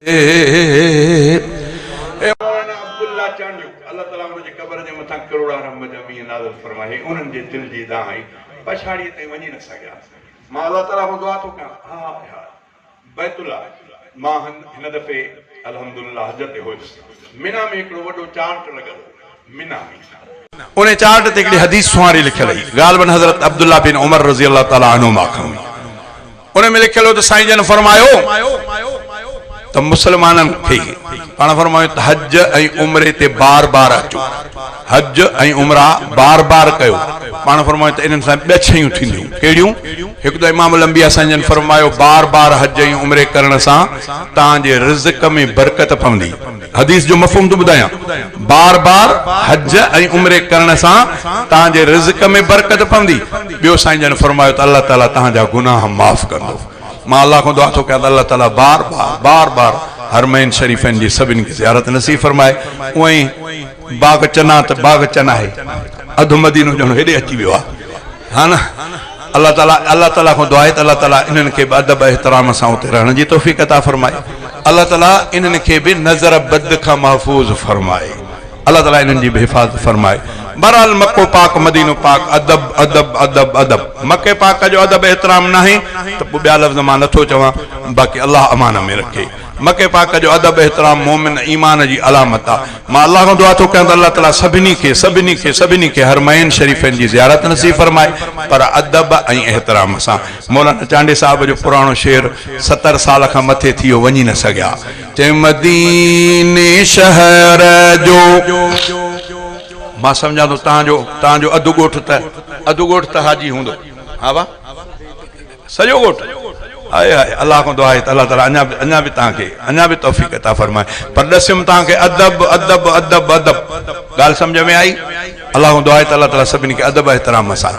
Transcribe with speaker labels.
Speaker 1: अब्दुल्ला चांडियो अल्लाह ताला मुझे कब्र जे मथा करोड़ा रहम जमी नाज़िल फरमाए उन्हनि जे दिल जी दाई पछाड़ी ते वञी न सघिया मां अल्लाह ताला खां दुआ थो कयां हा बैतुल्ला मां हिन दफ़े अल्हम्दुलिल्लाह हज ते हुयुसि मिना में हिकिड़ो वॾो चार्ट लॻल मिना में उन चार्ट ते हिकिड़ी हदीस सुहारी लिखियल हुई ग़ालिबन हज़रत अब्दुल्ला बिन उमर रज़ी अल्लाह ताला अन्हुमा खां उन में लिखियल हो त साईं जन फरमायो त मुसलमाननि खे पाण फरमायो त हज ऐं उमरे ते बार बार अचो हज ऐं उमरा बार बार कयो पाण फरमायो त इन्हनि सां ॿ शयूं थींदियूं कहिड़ियूं हिकु त इमाम अल-अंबिया साईं जन फरमायो बार बार हज ऐं उमरे करण सां तव्हांजे रिज़्क़ में बरकत पवंदी हदीस जो मफ़हूम थो ॿुधायां बार बार हज ऐं उमरे करण सां तव्हांजे रिज़्क़ में बरकत पवंदी ॿियो साईं जन फरमायो त अल्लाह ताला तव्हांजा गुनाह माफ़ कंदो मां अल्लाह को दुआ थो कयां त अल्लाह ताला बार बार हरमैन शरीफ़नि जी सभिनी खे ज़ियारत नसीब फरमाए उएं बाग चना त बाग चना आहे अधु मदीनो ॼणो हेॾे अची वियो आहे हा न अल्लाह ताला को दुआ आहे त अल्लाह ताला इन्हनि खे बि अदब एहतराम सां उते रहण जी तौफ़ीक़ अता फरमाए अल्लाह ताला इन्हनि खे बि नज़र बद खां महफ़ूज़ फरमाए अल्लाह ताला इन्हनि जी बि हिफ़ाज़त फरमाए बहरहाल मक्को पाक मदीनो पाक अदब अदब अदब अदब मक्के पाक जो अदब एहतराम न आहे त पोइ ॿिया लफ़्ज़ मां नथो चवां बाक़ी अल्लाह अमान में रखे मक्के पाक जो अदब एहतराम मोमिन ईमान जी अलामत आहे मां अल्लाह खां दुआ थो कयां त अल्लाह ताला सभिनी खे हरमैन शरीफ़नि जी ज़ियारत नसीब फरमाए पर अदब ऐं एहतराम सां मौलाना चांडे साहिब जो पुराणो शेर 70 साल खां मथे थी वियो वञी न सघिया चए मदीने शहर जो मां सम्झां थो तव्हांजो अधु ॻोठ त हाजी हूंदो हा वाह सॼो ॻोठ हाय हाय अल्लाह को दुआ आहे त अल्लाह ताला अञा बि तव्हांखे अञा बि तौफ़ीक़ अता फरमाए पर ॾसियुमि तव्हांखे अदब अदब अदब अदब ॻाल्हि सम्झ में आई अल्लाह को दुआ आहे त अल्लाह ताला सभिनी खे अदब एहतराम सां